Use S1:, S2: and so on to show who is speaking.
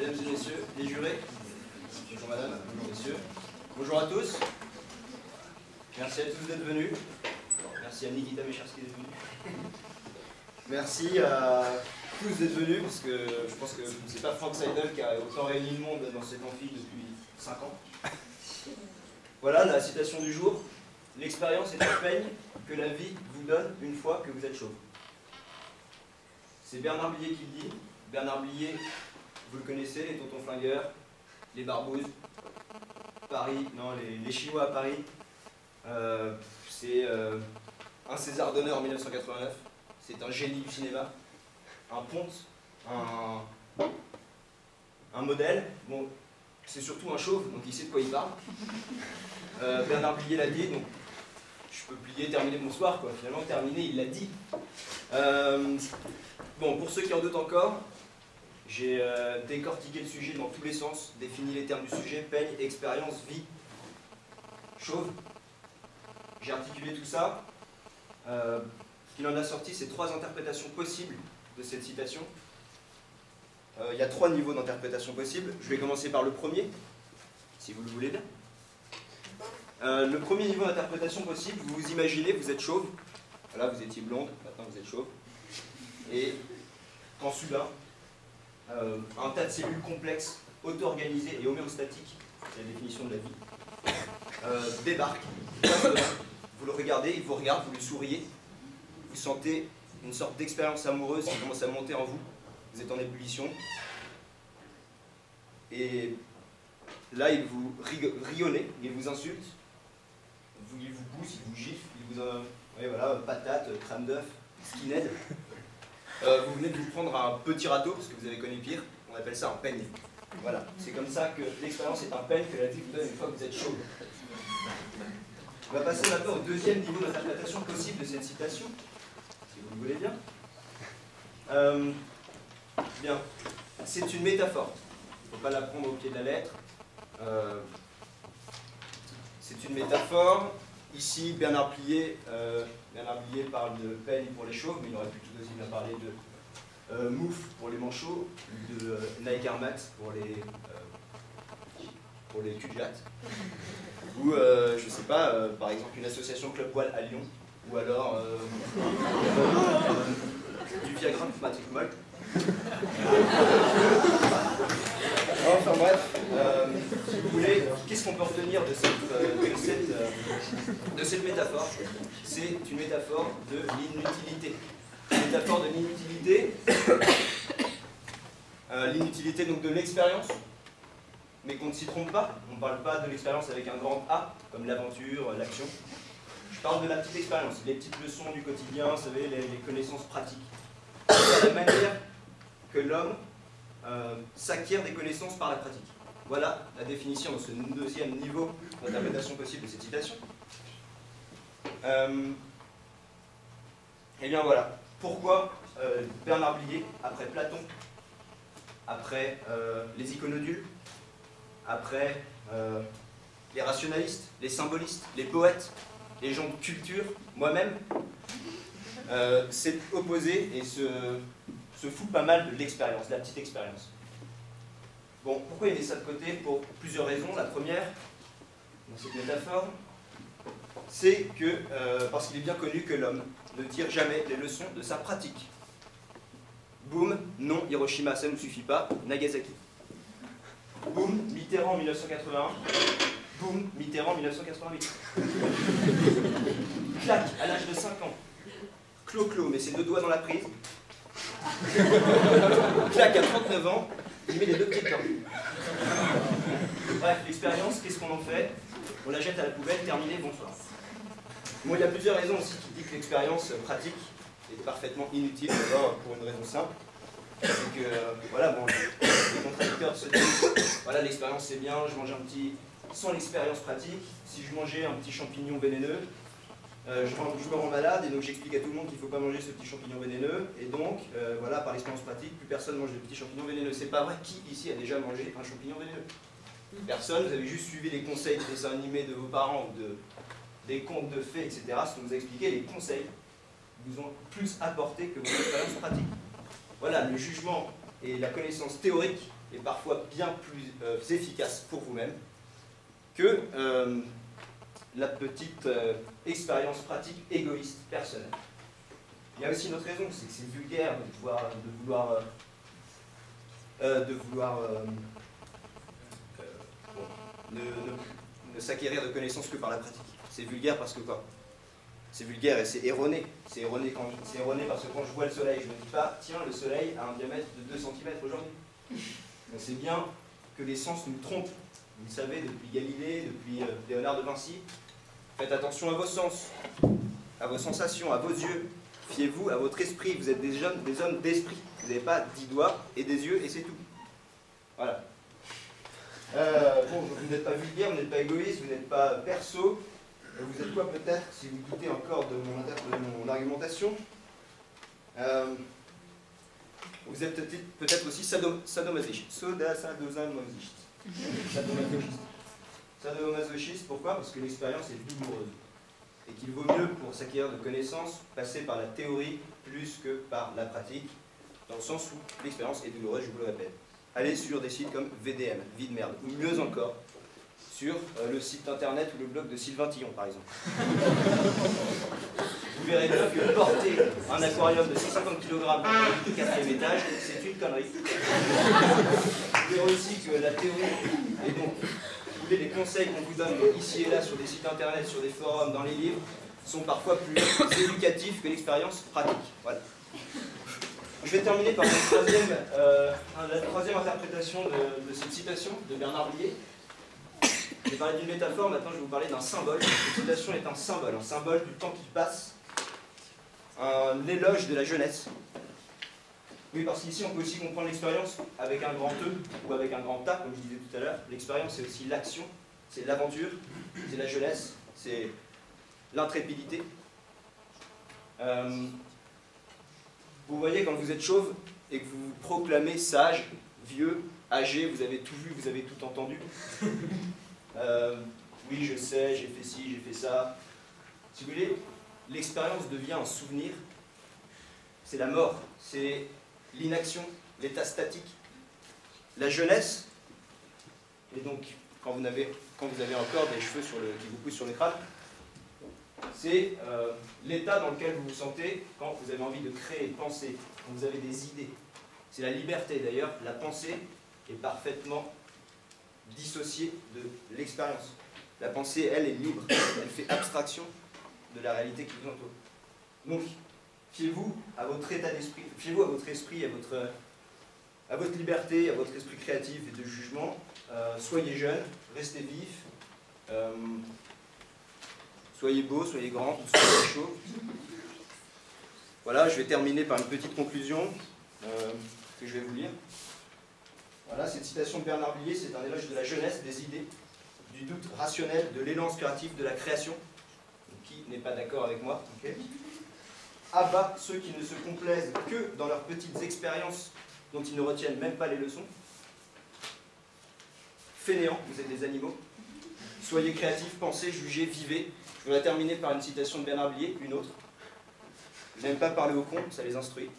S1: mesdames et messieurs, les jurés. Bonjour madame, bonjour messieurs. Bonjour à tous. Merci à tous d'être venus. Merci à Nikita Mecharski d'être venu. Merci à tous d'être venus, parce que je pense que c'est pas Frank Seidel qui a autant réuni le monde dans cet amphi depuis 5 ans. Voilà la citation du jour. L'expérience est un peigne que la vie vous donne une fois que vous êtes chauve. C'est Bernard Blier qui le dit. Bernard Blier, vous le connaissez, les tontons flingueurs, les barbouzes, Paris, non, les Chinois à Paris. C'est un César d'honneur en 1989. C'est un génie du cinéma, un ponte, un modèle. Bon, c'est surtout un chauve, donc il sait de quoi il parle. Bernard Blier l'a dit, donc je peux plier, terminer mon soir, quoi. Finalement, terminé, il l'a dit. Bon, pour ceux qui en doutent encore, j'ai décortiqué le sujet dans tous les sens, défini les termes du sujet, peigne, expérience, vie, chauve. J'ai articulé tout ça. Ce qu'il en a sorti, c'est 3 interprétations possibles de cette citation. Il y a 3 niveaux d'interprétation possibles. Je vais commencer par le premier, si vous le voulez bien. Le premier niveau d'interprétation possible, vous vous imaginez, vous êtes chauve. Voilà, vous étiez blonde, maintenant vous êtes chauve. Et quand soudain, un tas de cellules complexes, auto-organisées et homéostatiques, c'est la définition de la vie, débarquent. Vous le regardez, il vous regarde, vous lui souriez, vous sentez une sorte d'expérience amoureuse qui commence à monter en vous, vous êtes en ébullition, et là il vous rionnait, il vous insulte, il vous pousse, il vous gifle, il vous ouais, voilà, patate, crème d'œuf, skinhead. Vous venez de vous prendre un petit râteau, parce que vous avez connu pire, on appelle ça un peigne. Voilà, c'est comme ça que l'expérience est un peigne que la vie vous donne une fois que vous êtes chaud. On va passer maintenant au deuxième niveau d'interprétation possible de cette citation, si vous le voulez bien. Bien, c'est une métaphore. Il ne faut pas la prendre au pied de la lettre. C'est une métaphore. Ici, Bernard Blier parle de peigne pour les chauves, mais il aurait pu tout aussi bien parler de moufle pour les manchots, de Nike Air Max pour les cul-de-jatte. Ou, je sais pas, par exemple une association Club Poil à Lyon, ou alors du Viagra pour Patrick Moll. Enfin bref, si vous voulez, qu'est-ce qu'on peut retenir de cette métaphore? C'est une métaphore de l'inutilité. Une métaphore de l'inutilité, l'inutilité donc de l'expérience, mais qu'on ne s'y trompe pas. On ne parle pas de l'expérience avec un grand A, comme l'aventure, l'action. Je parle de la petite expérience, les petites leçons du quotidien, vous savez, les connaissances pratiques. C'est la manière que l'homme s'acquiert des connaissances par la pratique. Voilà la définition dans ce deuxième niveau d'interprétation possible de cette citation. Et bien voilà, pourquoi Bernard Blier, après Platon, après les iconodules, après les rationalistes, les symbolistes, les poètes, les gens de culture, moi-même, s'est opposé et se fout pas mal de l'expérience, de la petite expérience. Bon, pourquoi il met ça de côté? Pour plusieurs raisons. La première, dans cette métaphore, c'est que, parce qu'il est bien connu que l'homme ne tire jamais les leçons de sa pratique. Boum, non, Hiroshima, ça ne suffit pas, Nagasaki. Boum, Mitterrand en 1981, boum, Mitterrand en 1988. Clac, à l'âge de 5 ans. Clo-clo, met ses 2 doigts dans la prise. Clac, à 39 ans, il met les 2 pieds dedans. Bref, l'expérience, qu'est-ce qu'on en fait? On la jette à la poubelle, terminé, bonsoir. Bon, il y a plusieurs raisons aussi qui disent que l'expérience pratique est parfaitement inutile, d'abord pour une raison simple. C'est que, voilà, bon, les contradicteurs se disent, voilà, l'expérience c'est bien, je mange un petit, sans l'expérience pratique, si je mangeais un petit champignon vénéneux, je me rends malade, et donc j'explique à tout le monde qu'il ne faut pas manger ce petit champignon vénéneux, et donc, voilà, par l'expérience pratique, plus personne mange de petits champignons vénéneux. C'est pas vrai, qui ici a déjà mangé un champignon vénéneux? Personne, vous avez juste suivi les conseils de dessins animés de vos parents, ou des contes de fées, etc. Ce qu'on vous a expliqué, les conseils vous ont plus apporté que votre expérience pratique. Voilà, le jugement et la connaissance théorique et parfois bien plus efficace pour vous-même que la petite expérience pratique égoïste personnelle. Il y a aussi une autre raison, c'est que c'est vulgaire ne s'acquérir de connaissances que par la pratique. C'est vulgaire parce que quoi? C'est vulgaire et c'est erroné. C'est erroné parce que quand je vois le soleil, je ne me dis pas, tiens, le soleil a un diamètre de 2 cm aujourd'hui. Donc c'est bien que les sens nous trompent. Vous le savez, depuis Galilée, depuis Léonard de Vinci. Faites attention à vos sens, à vos sensations, à vos yeux. Fiez-vous à votre esprit. Vous êtes des hommes d'esprit. Vous n'avez pas 10 doigts et des yeux et c'est tout. Voilà. Bon, vous n'êtes pas vulgaire, vous n'êtes pas égoïste, vous n'êtes pas perso. Vous êtes quoi peut-être, si vous doutez encore de mon argumentation? Vous êtes peut-être aussi sadomasochiste. Sadomasochiste, pourquoi? Parce que l'expérience est douloureuse. Et qu'il vaut mieux, pour s'acquérir de connaissances, passer par la théorie plus que par la pratique, dans le sens où l'expérience est douloureuse, je vous le répète. Allez sur des sites comme VDM, Vie de merde, ou mieux encore, sur le site internet ou le blog de Sylvain Tillon, par exemple. Vous verrez bien que porter un aquarium de 150 kg dans le 4e étage, c'est une connerie. Vous verrez aussi que la théorie, et donc, vous voulez, les conseils qu'on vous donne ici et là sur des sites internet, sur des forums, dans les livres, sont parfois plus éducatifs que l'expérience pratique. Voilà. Je vais terminer par la troisième interprétation de cette citation de Bernard Blier. J'ai parlé d'une métaphore, maintenant je vais vous parler d'un symbole. Cette citation est un symbole du temps qui passe, un éloge de la jeunesse. Oui, parce qu'ici on peut aussi comprendre l'expérience avec un grand E ou avec un grand A, comme je disais tout à l'heure. L'expérience, c'est aussi l'action, c'est l'aventure, c'est la jeunesse, c'est l'intrépidité. Vous voyez, quand vous êtes chauve et que vous vous proclamez sage, vieux, âgé, vous avez tout vu, vous avez tout entendu. Oui, je sais, j'ai fait ci, j'ai fait ça. Si vous voulez, l'expérience devient un souvenir. C'est la mort, c'est l'inaction, l'état statique. La jeunesse, et donc quand vous avez encore des cheveux qui vous poussent sur le crâne, c'est l'état dans lequel vous vous sentez quand vous avez envie de créer, de penser, quand vous avez des idées. C'est la liberté d'ailleurs, la pensée est parfaitement dissociée de l'expérience. La pensée, elle, est libre, elle fait abstraction de la réalité qui vous entoure. Donc, fiez-vous à votre état d'esprit, fiez-vous à votre esprit, à votre liberté, à votre esprit créatif et de jugement. Soyez jeune, restez vif, soyez beau, soyez grand, soyez chaud. Voilà, je vais terminer par une petite conclusion que je vais vous lire. Voilà, cette citation de Bernard Blier, c'est un éloge de la jeunesse, des idées, du doute rationnel, de l'élan créatif, de la création. Qui n'est pas d'accord avec moi, okay. À bas ceux qui ne se complaisent que dans leurs petites expériences dont ils ne retiennent même pas les leçons. Fainéants, vous êtes des animaux. Soyez créatifs, pensez, jugez, vivez. Je voudrais terminer par une citation de Bernard Blier, une autre. Je n'aime pas parler aux cons, ça les instruit.